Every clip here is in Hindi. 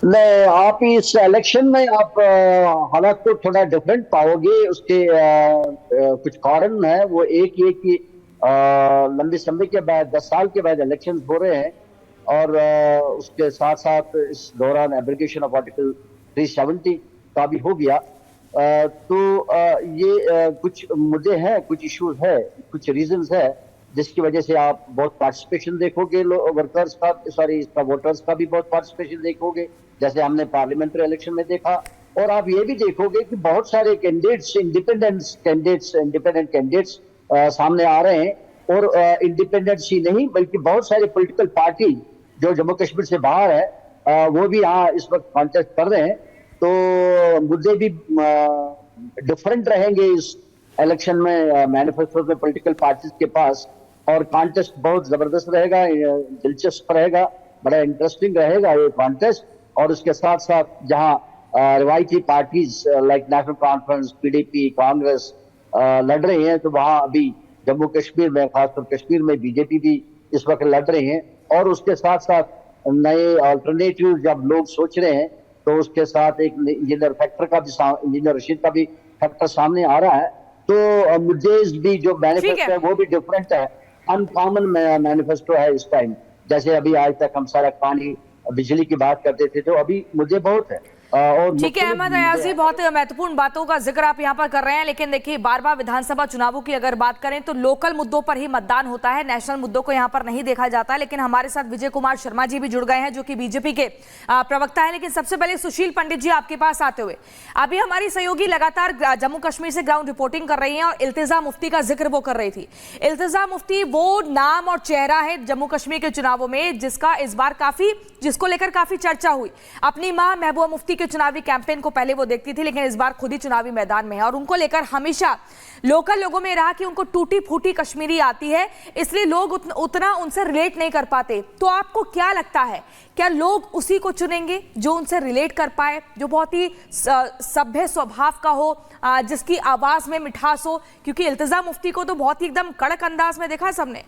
नहीं, आप इस इलेक्शन में आप हालात को थोड़ा डिफरेंट पाओगे। उसके कुछ कारण है। वो एक ये कि लंबे समय के बाद 10 साल के बाद इलेक्शन हो रहे हैं, और उसके साथ साथ इस दौरान एब्लिगेशन ऑफ आर्टिकल 370 का भी हो गया। तो ये कुछ मुद्दे हैं, कुछ इश्यूज है, कुछ रीजंस है, जिसकी वजह से आप बहुत पार्टिसिपेशन देखोगे वर्कर्स का, सॉरी इसका वोटर्स का भी बहुत पार्टिसिपेशन देखोगे, जैसे हमने पार्लियामेंट्री इलेक्शन में देखा। और आप ये भी देखोगे कि बहुत सारे कैंडिडेट्स, इंडिपेंडेंट कैंडिडेट्स सामने आ रहे हैं। और इंडिपेंडेंट्स ही नहीं, बल्कि बहुत सारे पॉलिटिकल पार्टी जो जम्मू कश्मीर से बाहर है, वो भी यहाँ इस वक्त कॉन्टेस्ट कर रहे हैं। तो मुद्दे भी डिफरेंट रहेंगे इस इलेक्शन में, मैनिफेस्टो में पॉलिटिकल पार्टीज के पास। और कॉन्टेस्ट बहुत जबरदस्त रहेगा, दिलचस्प रहेगा, बड़ा इंटरेस्टिंग रहेगा ये कॉन्टेस्ट। और उसके साथ साथ जहां रिवायती parties like national conference, PDP, Congress लड़ रही हैं, तो वहां अभी जम्मू कश्मीर में, खासकर कश्मीर में बीजेपी भी इस वक्त लड़ रही हैं। और उसके साथ साथ नए अल्टरनेटिव जब लोग सोच रहे हैं, तो उसके साथ एक इंजीनियर रशीद का भी फैक्टर सामने आ रहा है। तो मुद्दे भी जो ठीक मैनिफेस्टो है। है वो भी डिफरेंट है, अनकॉमन मैनिफेस्टो है इस टाइम। जैसे अभी आज तक हम सड़क, पानी, बिजली की बात करते थे, तो अभी मुद्दे बहुत है और ठीक है मुख्तलिफ अहमद मुद्दे अयाजी, हैं। बहुत महत्वपूर्ण बातों का जिक्र आप यहाँ पर कर रहे हैं, लेकिन देखिए बार बार विधानसभा चुनावों की अगर बात करें तो लोकल मुद्दों पर ही मतदान होता है, नेशनल मुद्दों को यहाँ पर नहीं देखा जाता। लेकिन हमारे साथ विजय कुमार शर्मा जी भी जुड़ गए हैं, जो कि बीजेपी के प्रवक्ता है। लेकिन सबसे पहले सुशील पंडित जी, आपके पास आते हुए, अभी हमारी सहयोगी लगातार जम्मू कश्मीर से ग्राउंड रिपोर्टिंग कर रही है और इल्तिजा मुफ्ती का जिक्र वो कर रही थी। इल्तिजा मुफ्ती वो नाम और चेहरा है जम्मू कश्मीर के चुनावों में जिसको लेकर काफी चर्चा हुई। अपनी मां महबूबा मुफ्ती के चुनावी कैंपेन को पहले वो देखती थी, लेकिन इस बार खुद ही चुनावी मैदान में है और उनको लेकर हमेशा लोकल लोगों में रहा कि उनको टूटी फूटी कश्मीरी आती है, इसलिए लोग उतना उनसे रिलेट नहीं कर पाते। तो आपको क्या लगता है, क्या लोग उसी को चुनेंगे जो उनसे रिलेट कर पाए, जो बहुत ही सभ्य स्वभाव का हो, जिसकी आवाज में मिठास हो? क्योंकि इल्तिजा मुफ्ती को तो बहुत ही एकदम कड़क अंदाज में देखा सबने।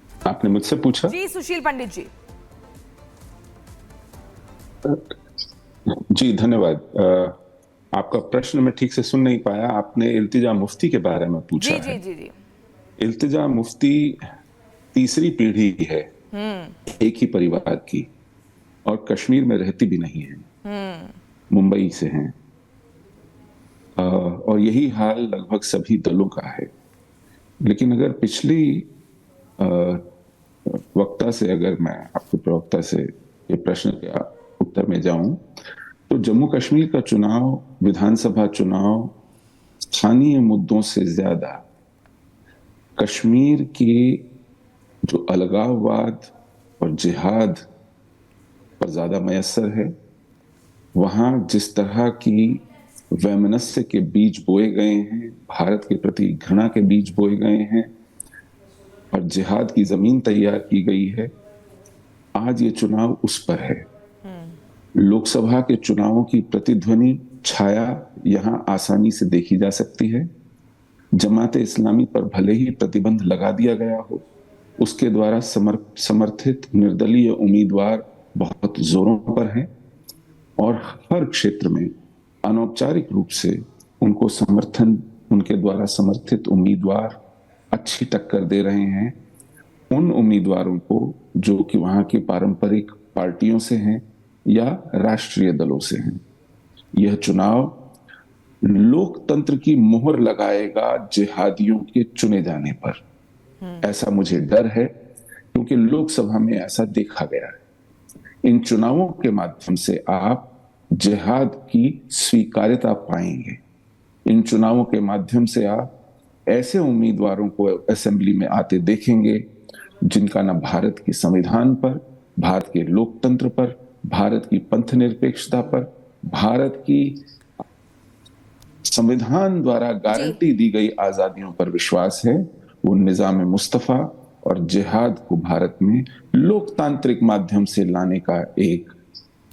आपने मुझसे पूछा? जी सुशील पंडित जी। जी धन्यवाद। आपका प्रश्न मैं ठीक से सुन नहीं पाया। आपने इल्तिजा मुफ्ती के बारे में पूछा जी जी है। जी जी। इल्तिजा मुफ्ती तीसरी पीढ़ी है एक ही परिवार की, और कश्मीर में रहती भी नहीं है, मुंबई से हैं। और यही हाल लगभग सभी दलों का है। लेकिन अगर पिछली वक्ता से, अगर मैं आपके प्रवक्ता से ये प्रश्न के उत्तर में जाऊं, तो जम्मू कश्मीर का चुनाव, विधानसभा चुनाव, स्थानीय मुद्दों से ज्यादा कश्मीर के जो अलगाववाद और जिहाद पर ज्यादा मयसर है। वहां जिस तरह की वैमनस्य के बीज बोए गए हैं, भारत के प्रति घृणा के बीज बोए गए हैं और जिहाद की जमीन तैयार की गई है, आज ये चुनाव उस पर है। लोकसभा के चुनावों की प्रतिध्वनि छाया यहां आसानी से देखी जा सकती है। जमाते इस्लामी पर भले ही प्रतिबंध लगा दिया गया हो, उसके द्वारा समर्थित निर्दलीय उम्मीदवार बहुत जोरों पर हैं और हर क्षेत्र में अनौपचारिक रूप से उनके द्वारा समर्थित उम्मीदवार अच्छी टक्कर दे रहे हैं उन उम्मीदवारों को जो कि वहां की पारंपरिक पार्टियों से हैं या राष्ट्रीय दलों से हैं। यह चुनाव लोकतंत्र की मोहर लगाएगा जिहादियों के चुने जाने पर, ऐसा मुझे डर है, क्योंकि लोकसभा में ऐसा देखा गया है। इन चुनावों के माध्यम से आप जिहाद की स्वीकार्यता पाएंगे। इन चुनावों के माध्यम से आप ऐसे उम्मीदवारों को असेंबली में आते देखेंगे जिनका न भारत के संविधान पर, भारत के लोकतंत्र पर, भारत की पंथ निरपेक्षता पर, भारत की संविधान द्वारा गारंटी दी गई आजादियों पर विश्वास है। वो निजाम मुस्तफा और जिहाद को भारत में लोकतांत्रिक माध्यम से लाने का एक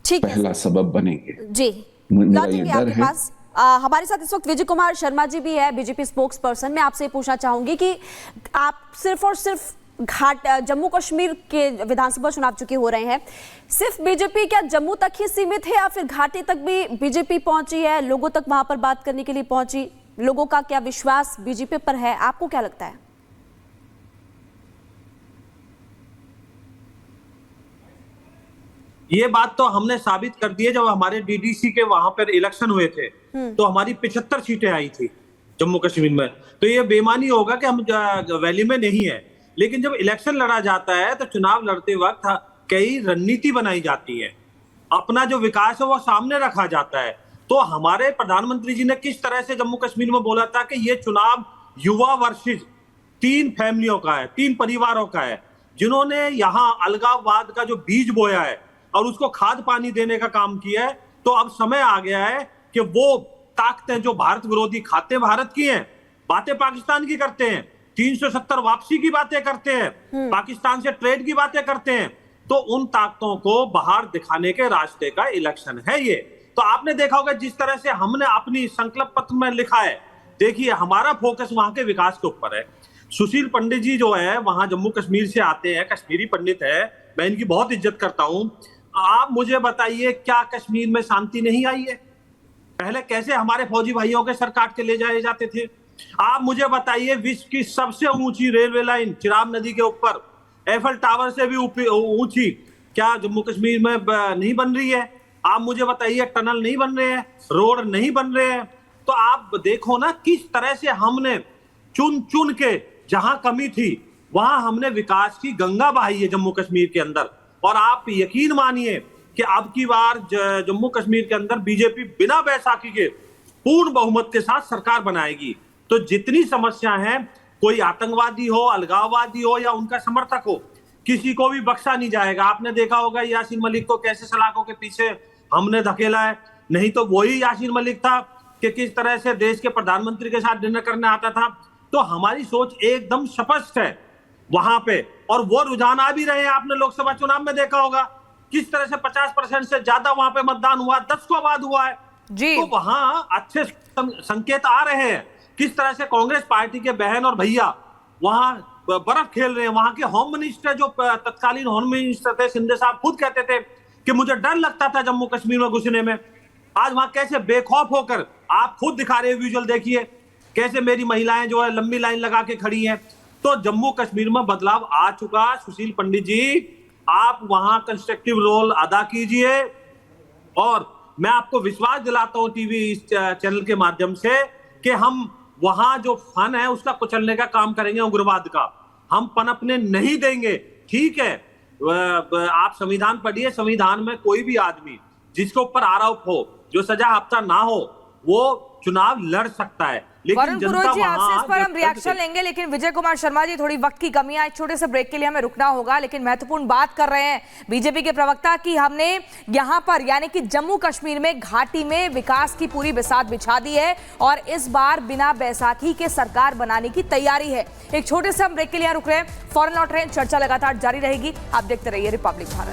पहला सबब बनेंगे। जी, मेरा ये लौटेंगे डर आपके है। पास। हमारे साथ इस वक्त विजय कुमार शर्मा जी भी है, बीजेपी स्पोक्स पर्सन। मैं आपसे पूछना चाहूंगी कि आप सिर्फ और सिर्फ जम्मू कश्मीर के विधानसभा चुनाव चुके हो रहे हैं, सिर्फ बीजेपी क्या जम्मू तक ही सीमित है या फिर घाटी तक भी बीजेपी पहुंची है, लोगों तक वहां पर बात करने के लिए पहुंची? लोगों का क्या विश्वास बीजेपी पर है, आपको क्या लगता है? ये बात तो हमने साबित कर दी है। जब हमारे डीडीसी के वहां पर इलेक्शन हुए थे तो हमारी 75 सीटें आई थी जम्मू कश्मीर में। तो ये बेईमानी होगा कि हम वैली में नहीं है। लेकिन जब इलेक्शन लड़ा जाता है तो चुनाव लड़ते वक्त कई रणनीति बनाई जाती है, अपना जो विकास है वो सामने रखा जाता है। तो हमारे प्रधानमंत्री जी ने किस तरह से जम्मू कश्मीर में बोला था कि ये चुनाव युवा वर्सेस 3 फैमिलियों का है, 3 परिवारों का है, जिन्होंने यहाँ अलगाववाद का जो बीज बोया है और उसको खाद पानी देने का काम किया है। तो अब समय आ गया है कि वो ताकतें जो भारत विरोधी खाते भारत की हैं, बातें पाकिस्तान की करते हैं, 370 वापसी की बातें करते हैं, पाकिस्तान से ट्रेड की बातें करते हैं, तो उन ताकतों को बाहर दिखाने के रास्ते का इलेक्शन है ये। तो आपने देखा होगा जिस तरह से हमने अपनी संकल्प पत्र में लिखा है, देखिए हमारा फोकस वहां के विकास के ऊपर है। सुशील पंडित जी जो है वहां जम्मू कश्मीर से आते हैं, कश्मीरी पंडित है, मैं इनकी बहुत इज्जत करता हूं। आप मुझे बताइए क्या कश्मीर में शांति नहीं आई है? पहले कैसे हमारे फौजी भाइयों के सर काट के ले जाए जाते थे? आप मुझे बताइए विश्व की सबसे ऊंची रेलवे लाइन चिराब नदी के ऊपर एफल टावर से भी ऊंची क्या जम्मू कश्मीर में नहीं बन रही है? आप मुझे बताइए टनल नहीं बन रहे हैं, रोड नहीं बन रहे हैं। तो आप देखो ना किस तरह से हमने चुन चुन के जहां कमी थी वहां हमने विकास की गंगा बहाई है जम्मू कश्मीर के अंदर। और आप यकीन मानिए कि अब की बार जम्मू कश्मीर के अंदर बीजेपी बिना बैसाखी के पूर्ण बहुमत के साथ सरकार बनाएगी। तो जितनी समस्या है, कोई आतंकवादी हो, अलगाववादी हो या उनका समर्थक हो, किसी को भी बख्शा नहीं जाएगा। आपने देखा होगा यासीन मलिक को कैसे सलाखों के पीछे हमने धकेला है। नहीं तो वही यासीन मलिक था कि किस तरह से देश के प्रधानमंत्री के साथ डिनर करने आता था। तो हमारी सोच एकदम स्पष्ट है वहां पे, और वो रुझान आ भी रहे हैं। आपने लोकसभा चुनाव में देखा होगा किस तरह से 50% से ज्यादा वहां पे मतदान हुआ, 10 को बाद हुआ है जी। तो वहां अच्छे संकेत आ रहे हैं। किस तरह से कांग्रेस पार्टी के बहन और भैया वहां बर्फ खेल रहे हैं। वहां के होम मिनिस्टर जो तत्कालीन होम मिनिस्टर थे शिंदे साहब खुद कहते थे कि मुझे डर लगता था जम्मू कश्मीर में घुसने में। आज वहां कैसे बेखौफ होकर, आप खुद दिखा रहे विजुअल देखिए कैसे मेरी महिलाएं जो है लंबी लाइन लगा के खड़ी हैं। तो जम्मू कश्मीर में बदलाव आ चुका। सुशील पंडित जी आप वहां कंस्ट्रक्टिव रोल अदा कीजिए, और मैं आपको विश्वास दिलाता हूं टीवी चैनल के माध्यम से कि हम वहां जो फन है उसका कुचलने का काम करेंगे। उग्रवाद का हम पनपने नहीं देंगे। ठीक है, आप संविधान पढ़िए, संविधान में कोई भी आदमी जिसके ऊपर आरोप हो, जो सजा हफ्ता ना हो, वो चुनाव लड़ सकता है। वरुण पुरोहित जी आपसे इस पर हम रिएक्शन लेंगे, लेकिन विजय कुमार शर्मा जी थोड़ी वक्त की कमी है, एक छोटे से ब्रेक के लिए हमें रुकना होगा। लेकिन महत्वपूर्ण बात कर रहे हैं बीजेपी के प्रवक्ता कि हमने यहां पर यानी कि जम्मू कश्मीर में घाटी में विकास की पूरी बिसात बिछा दी है और इस बार बिना बैसाखी के सरकार बनाने की तैयारी है। एक छोटे से हम ब्रेक के लिए रुक रहे हैं, फौरन लौट रहे हैं, चर्चा लगातार जारी रहेगी। आप देखते रहिए रिपब्लिक भारत।